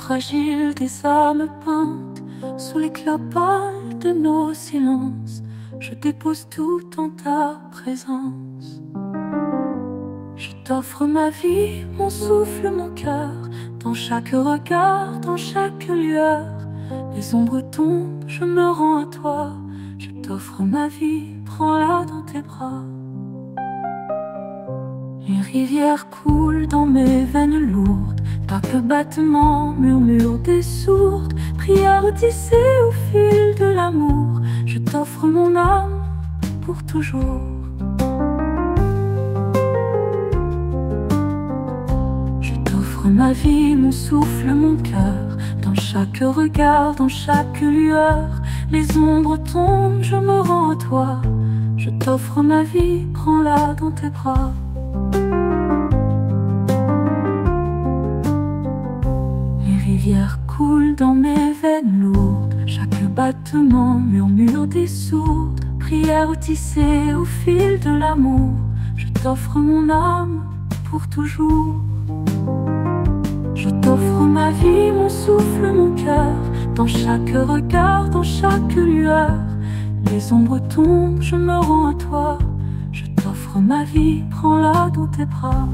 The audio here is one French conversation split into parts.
fragile des âmes peintes sous les cloportes de nos silences, je dépose tout en ta présence. Je t'offre ma vie, mon souffle, mon cœur, dans chaque regard, dans chaque lueur. Les ombres tombent, je me rends à toi. Je t'offre ma vie, prends-la dans tes bras. Les rivières coulent dans mes veines lourdes, pas battement, murmure des sourdes, prières tissées au fil de l'amour. Je t'offre mon âme pour toujours. Je t'offre ma vie, mon souffle, mon cœur, dans chaque regard, dans chaque lueur. Les ombres tombent, je me rends à toi. Je t'offre ma vie, prends-la dans tes bras. Les rivières coulent dans mes veines lourdes, chaque battement murmure des sourdes, prières tissées au fil de l'amour. Je t'offre mon âme pour toujours. Je t'offre ma vie, mon souffle, mon cœur, dans chaque regard, dans chaque lueur. Les ombres tombent, je me rends à toi. Je t'offre ma vie, prends-la dans tes bras.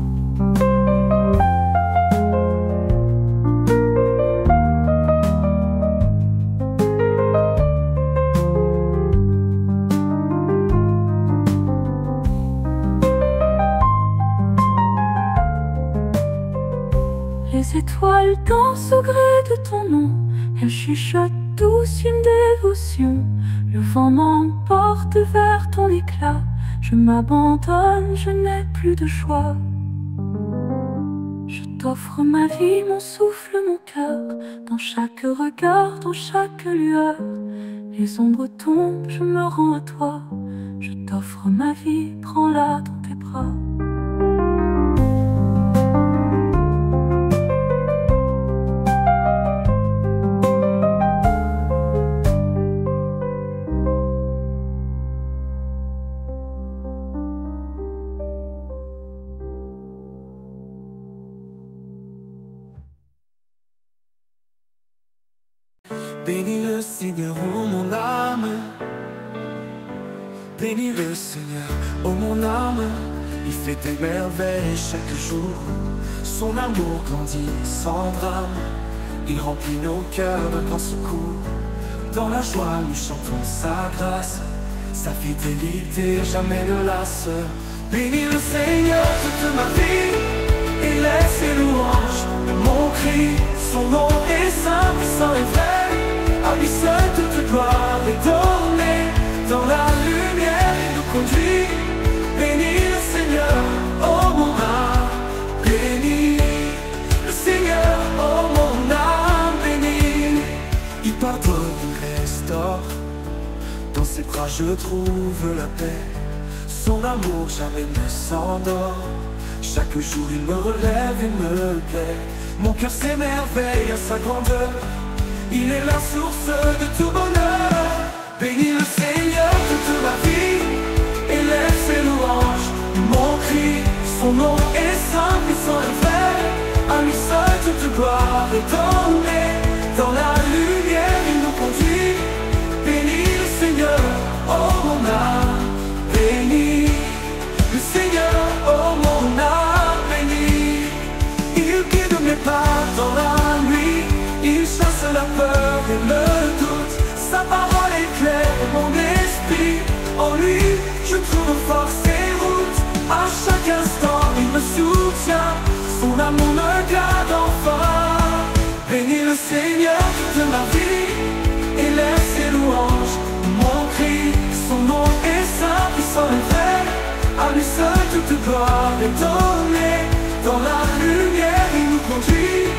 Les étoiles dansent au gré de ton nom, elles chuchotent tous une dévotion. Le vent m'emporte vers ton éclat, je m'abandonne, je n'ai plus de choix. Je t'offre ma vie, mon souffle, mon cœur, dans chaque regard, dans chaque lueur. Les ombres tombent, je me rends à toi. Je t'offre ma vie, prends-la dans tes bras. Bénis le Seigneur, ô mon âme. Bénis le Seigneur, ô mon âme. Il fait des merveilles chaque jour. Son amour grandit sans drame. Il remplit nos cœurs de grand secours. Dans la joie, nous chantons sa grâce. Sa fidélité jamais ne lasse. Bénis le Seigneur toute ma vie. Et laisse ses louanges mon cri. Son nom est saint, puissant et vrai. À lui seul toute gloire est donnée. Dans la lumière il nous conduit. Bénis le Seigneur, oh mon âme. Bénis le Seigneur, oh mon âme. Bénis. Il pardonne, il restaure. Dans ses bras je trouve la paix. Son amour jamais ne s'endort. Chaque jour il me relève et me plaît. Mon cœur s'émerveille à sa grandeur. Il est la source de tout bonheur. Bénis le Seigneur toute ma vie. Élève ses louanges, mon cri. Son nom est saint, puissant et vrai. À lui seul toute gloire est donnée. Dans la lumière il nous conduit. Bénis le Seigneur, oh mon âme. Bénis le Seigneur, oh mon âme. Bénis. Il guide mes pas dans la nuit. Il chasse la peur et le doute. Sa parole éclaire mon esprit. En lui je trouve force et route. À chaque instant il me soutient. Son amour me garde enfin. Bénis le Seigneur toute ma vie. Élève ses louanges, mon cri. Son nom est saint, puissant et vrai. À lui seul toute gloire est donnée. Dans la lumière il nous conduit.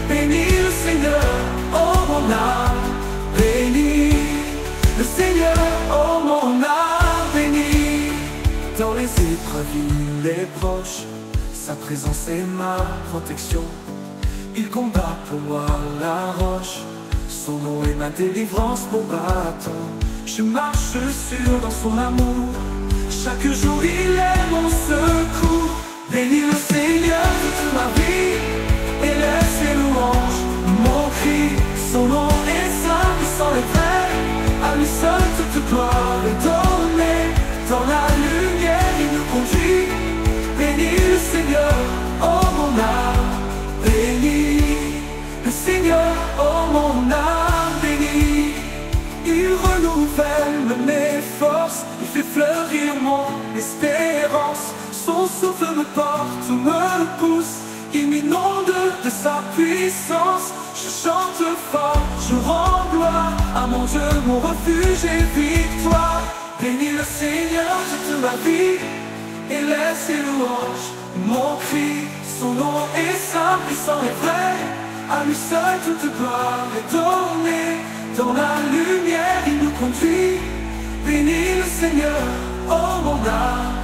Bénis le Seigneur, oh mon âme. Bénis le Seigneur, oh mon âme. Bénis. Dans les épreuves il est proche. Sa présence est ma protection. Il combat pour moi la roche. Son nom est ma délivrance, mon bâton. Je marche sûr dans son amour. Chaque jour il est mon secours. Bénis le Seigneur toute ma vie. Élève ses louanges, mon Son nom est saint, puissant et vrai. À lui seul toute gloire est donnée. Dans la lumière il nous conduit. Bénis le Seigneur, oh mon âme, bénis le Seigneur, oh mon âme, bénis. Il renouvelle mes forces, il fait fleurir mon espérance. Son souffle me porte, me pousse, il m'inonde de sa puissance. Je chante fort, je rends gloire à mon Dieu, mon refuge et victoire. Bénis le Seigneur toute ma vie, et laisse ses louanges mon cri. Son nom est saint, puissant et vrai. À lui seul toute gloire est donnée. Dans la lumière il nous conduit. Bénis le Seigneur, oh mon âme,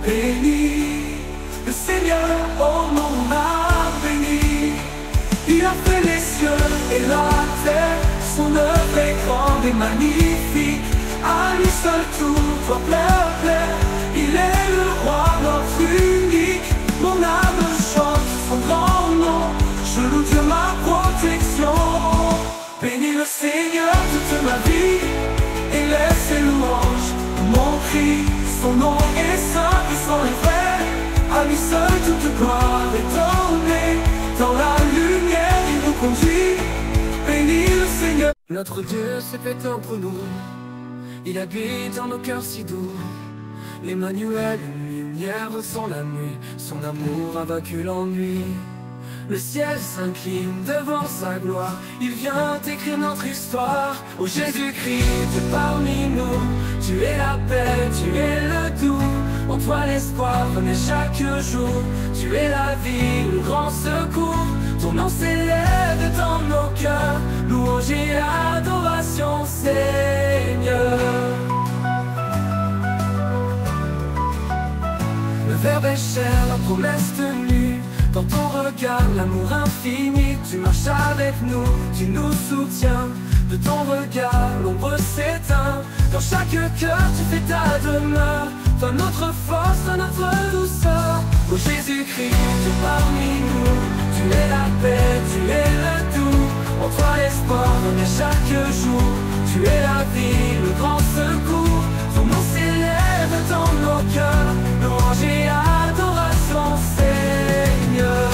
bénis le Seigneur, oh mon âme, bénis. Il a fait les cieux et la terre, son œuvre est grande et magnifique. À lui seul tout doit plaire. Il est le roi, notre unique. Mon âme chante son grand nom. Je loue Dieu ma protection. Bénis le Seigneur toute ma vie, et laisse ses louanges mon cri. Son nom est saint, puissant et vrai. À lui seul toute gloire est donnée. Dans la lumière il nous conduit. Bénis le Seigneur. Notre Dieu s'est fait entre nous. Il habite dans nos cœurs si doux. L'Emmanuel, une lumière sans la nuit. Son amour a vaincu l'ennui. Le ciel s'incline devant sa gloire. Il vient écrire notre histoire. Ô Jésus-Christ, tu es parmi nous. Tu es la paix, tu es le doux. En toi l'espoir renaît chaque jour. Tu es la vie, le grand secours. Ton nom s'élève dans nos cœurs. Louange et adoration, Seigneur. Le Verbe est chair, la promesse tenue. Dans ton regard, l'amour infini. Tu marches avec nous, tu nous soutiens. De ton regard, l'ombre s'éteint. Dans chaque cœur, tu fais ta demeure. Toi notre force, toi notre douceur. Ô Jésus-Christ, tu es parmi nous. Tu es la paix, tu es le doux. En toi l'espoir renaît chaque jour. Tu es la vie, le grand secours. Ton nom s'élève dans nos cœurs. Louange et adoration, Seigneur.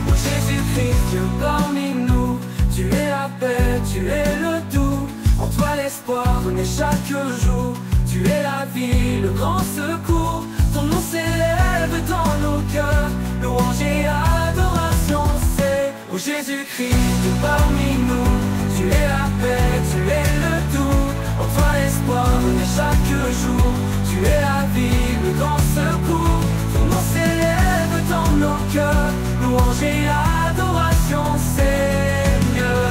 Oh Jésus-Christ, Dieu parmi nous. Tu es la paix, tu es le doux. En toi l'espoir renaît chaque jour. Tu es la vie, le grand secours. Ton nom s'élève dans nos cœurs. Louange et adoration, c'est ô Jésus-Christ, Dieu parmi nous. Tu es la paix, tu es le doux. En toi l'espoir renaît chaque jour. Tu es la vie, le grand secours. Ton nom s'élève dans nos cœurs. Louange et adoration, Seigneur.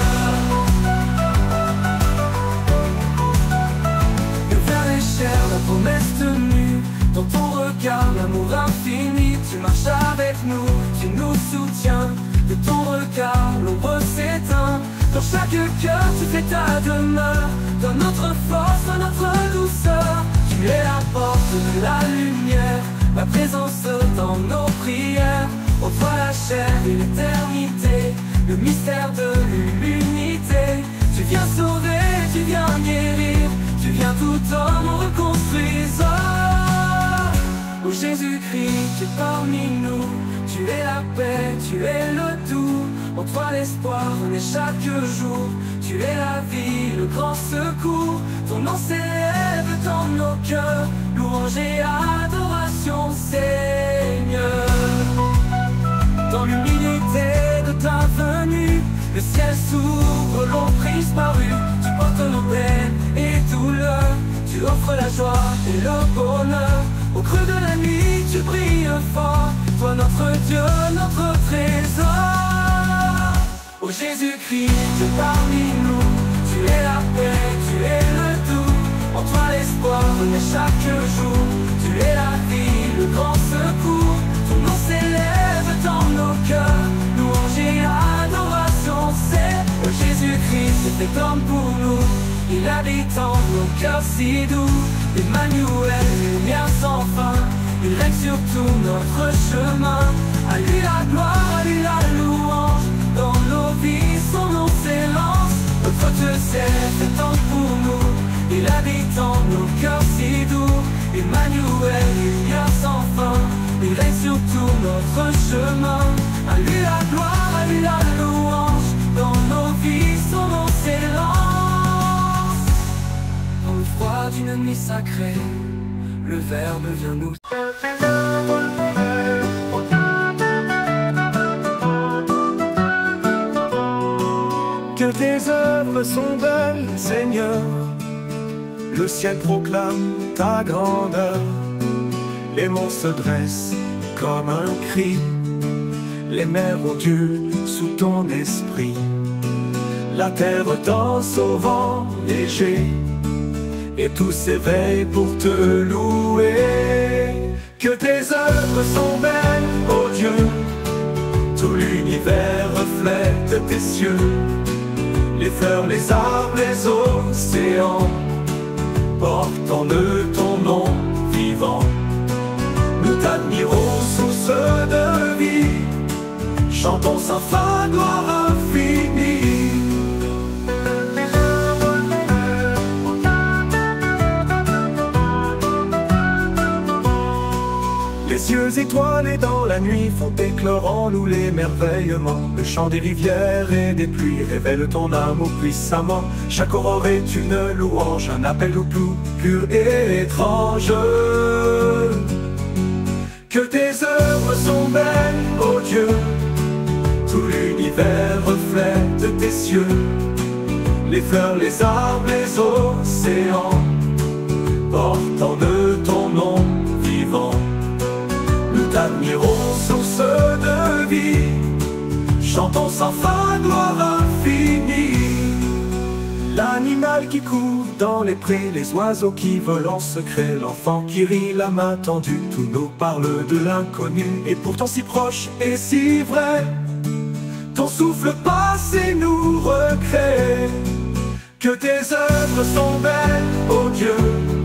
Le Verbe est chair, la promesse tenue. Dans ton regard, l'amour infini. Tu marches avec nous, tu nous soutiens. De ton regard, l'ombre s'éteint. Dans chaque cœur, tu fais ta demeure. Dans notre force, dans notre douceur. Tu es la porte de la lumière. Ma présence dans nos prières. Ô toi la chair et l'éternité. Le mystère de l'unité. Tu viens sauver, tu viens guérir. Tu viens tout homme reconstruisant. Ô Jésus-Christ, tu es parmi nous. Tu es la paix, tu es le doux. En toi l'espoir renaît chaque jour. Tu es la vie, le grand secours. Ton nom s'élève dans nos cœurs. Louange et adoration, Seigneur. Dans l'humilité de ta venue, le ciel s'ouvre, l'ombre disparue. Tu portes nos peines et douleurs. Tu offres la joie et le bonheur. Au creux de la nuit, tu brilles fort. Toi notre Dieu, notre trésor. Ô Jésus-Christ, tu es parmi nous. Tu es la paix, tu es le doux. En toi l'espoir renaît chaque jour. Tu es la vie, le grand secours. Ton nom s'élève dans nos cœurs. Louange et adoration, c'est ô Jésus-Christ, c'est fait homme pour nous. Il habite en nos cœurs si doux. Emmanuel, lumière sans fin, il règne sur tout notre chemin. À lui la gloire, à lui la louange, dans nos vies son nom s'élance. Notre Dieu s'est fait tant pour nous, il habite en nos cœurs si doux. Emmanuel, lumière sans fin, il règne sur tout notre chemin. À lui la gloire, à lui la louange, dans nos vies son nom s'élance. Dans le froid d'une nuit sacrée, le Verbe vient nous. Que tes œuvres sont belles, Seigneur. Le ciel proclame ta grandeur. Les monts se dressent comme un cri. Les mers ondulent sous ton esprit. La terre danse au vent léger, et tout s'éveille pour te louer. Que tes œuvres sont belles, ô Dieu. Tout l'univers reflète tes cieux. Les fleurs, les arbres, les océans portent en eux ton nom vivant. Nous t'admirons, source de vie, chantons sans fin, gloire infinie. Les yeux étoilés dans la nuit font éclore en nous l'émerveillement. Le chant des rivières et des pluies révèle ton amour puissamment. Chaque aurore est une louange, un appel au plus pur et étrange. Que tes œuvres sont belles, ô Dieu. Tout l'univers reflète tes cieux. Les fleurs, les arbres, les océans portent en eux ton nom vivant. Nous t'admirons, source de vie, chantons sans fin, gloire infinie. L'animal qui court dans les prés, les oiseaux qui volent en secret, l'enfant qui rit, la main tendue, tout nous parle de l'inconnu, et pourtant si proche et si vrai. Ton souffle passe et nous recrée. Que tes œuvres sont belles, ô Dieu,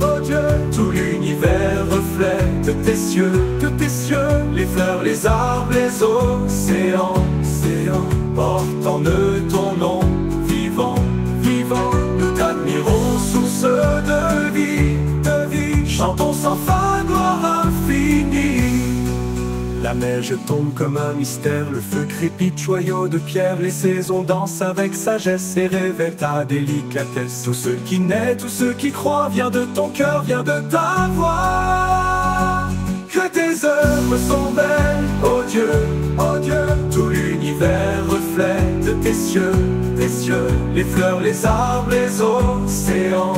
ô Dieu. Tout l'univers reflète tes cieux, que tes cieux. Les fleurs, les arbres, les océans, portent en eux ton nom vivant, vivant. Nous t'admirons, source de vie, chantons sans fin, gloire infinie. La neige tombe comme un mystère, le feu crépite, joyau de pierre. Les saisons dansent avec sagesse et révèlent ta délicatesse. Tout ce qui naît, tout ce qui croit vient de ton cœur, vient de ta voix. Que tes œuvres sont belles, ô Dieu, ô Dieu. Tout l'univers reflète tes cieux, tes cieux. Les fleurs, les arbres, les océans,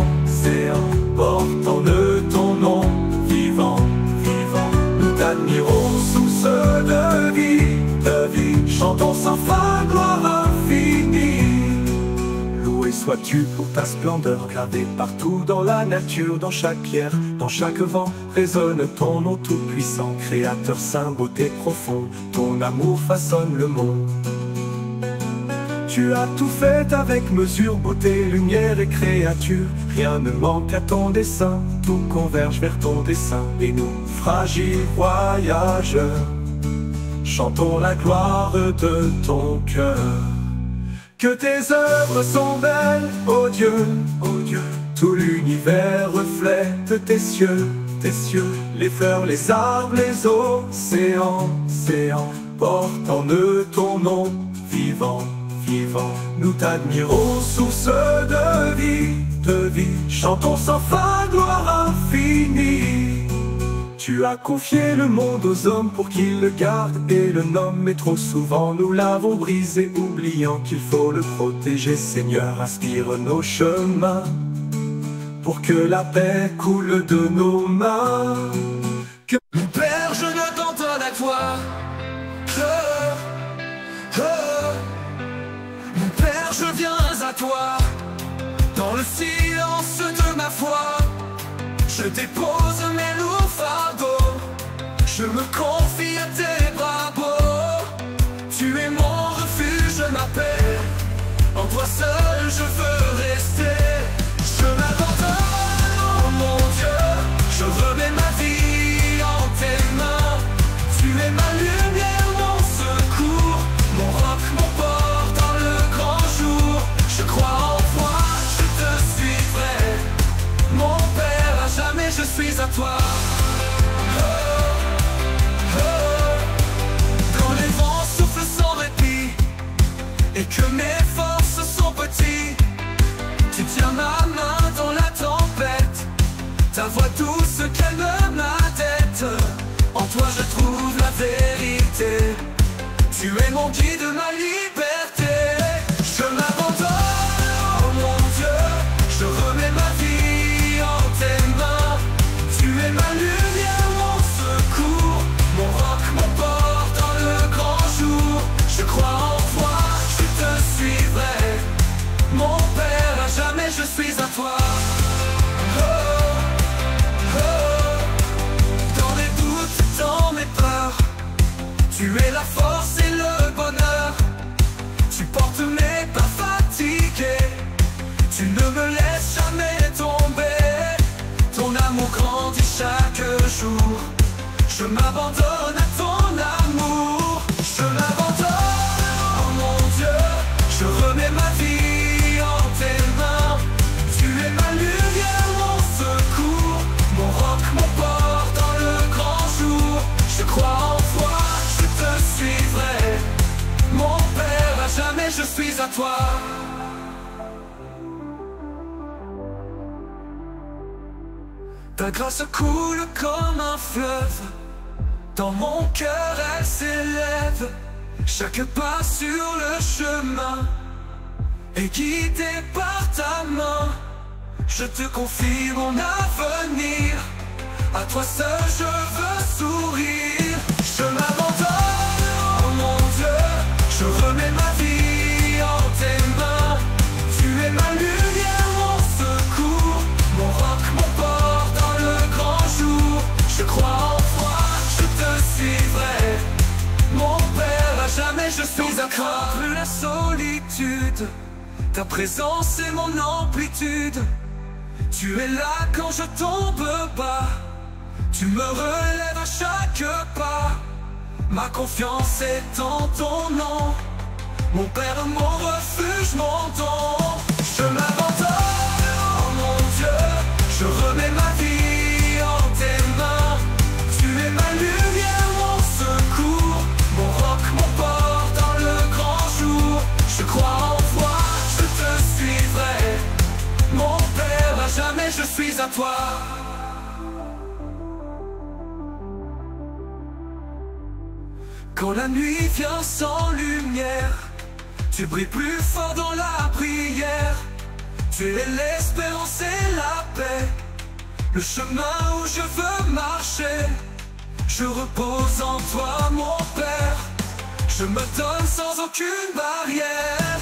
portent en eux ton nom vivant, vivant. Nous t'admirons, source de vie, chantons sans fin, gloire infinie. Loué sois-tu pour ta splendeur, gravée partout dans la nature, dans chaque pierre, dans chaque vent, résonne ton nom tout-puissant. Créateur saint, beauté profonde, ton amour façonne le monde. Tu as tout fait avec mesure, beauté, lumière et créature. Rien ne manque à ton dessein, tout converge vers ton dessein. Et nous, fragiles voyageurs, chantons la gloire de ton cœur. Que tes œuvres sont belles, ô Dieu, ô Dieu. Tout l'univers reflète tes cieux, tes cieux. Les fleurs, les arbres, les océans, portent en eux ton nom vivant, vivant. Nous t'admirons, source de vie, chantons sans fin, gloire infinie. Tu as confié le monde aux hommes pour qu'ils le gardent et le nomment, mais trop souvent nous l'avons brisé, oubliant qu'il faut le protéger. Seigneur, inspire nos chemins pour que la paix coule de nos mains. Que... Père, je ne t'entends à toi. Mon Père, je viens à toi. Dans le silence de ma foi, je dépose mes lourds fardeaux. Je me confie à tes bras beaux. Tu es mon refuge, ma paix. En toi seul je veux rester. Je m'abandonne, oh mon Dieu. Tu es la force et le bonheur. Tu portes mes pas fatigués. Tu ne me laisses jamais tomber. Ton amour grandit chaque jour. Je m'abandonne à ton amour. Je m'abandonne, oh mon Dieu. Je remets ma vie en tes mains. Tu es ma lumière, mon secours, mon roc, mon port dans le grand jour. Je crois en toi, je te suivrai. Mon Père, à jamais je suis à toi. Ta grâce coule comme un fleuve. Dans mon cœur elle s'élève. Chaque pas sur le chemin est guidé par ta main. Je te confie mon avenir. À toi seul je veux sourire. Je m'abandonne, oh mon Dieu. Je remets ma vie en tes mains. Tu es ma lumière, mon secours, mon roc, mon port dans le grand jour. Je crois en toi, je te suivrai. Mon Père, à jamais je suis à toi. Plus la solitude, ta présence est mon amplitude. Tu es là quand je tombe bas. Tu me relèves à chaque pas. Ma confiance est en ton nom. Mon Père, mon refuge, mon don. Je m'abandonne, oh mon Dieu. Je remets ma vie en tes mains. Tu es ma lumière, mon secours, mon roc, mon port dans le grand jour. Je crois en toi, je te suivrai. Mon Père, à jamais je suis à toi. Quand la nuit vient sans lumière, tu brilles plus fort dans la prière. Tu es l'espérance et la paix, le chemin où je veux marcher. Je repose en toi, mon Père. Je me donne sans aucune barrière.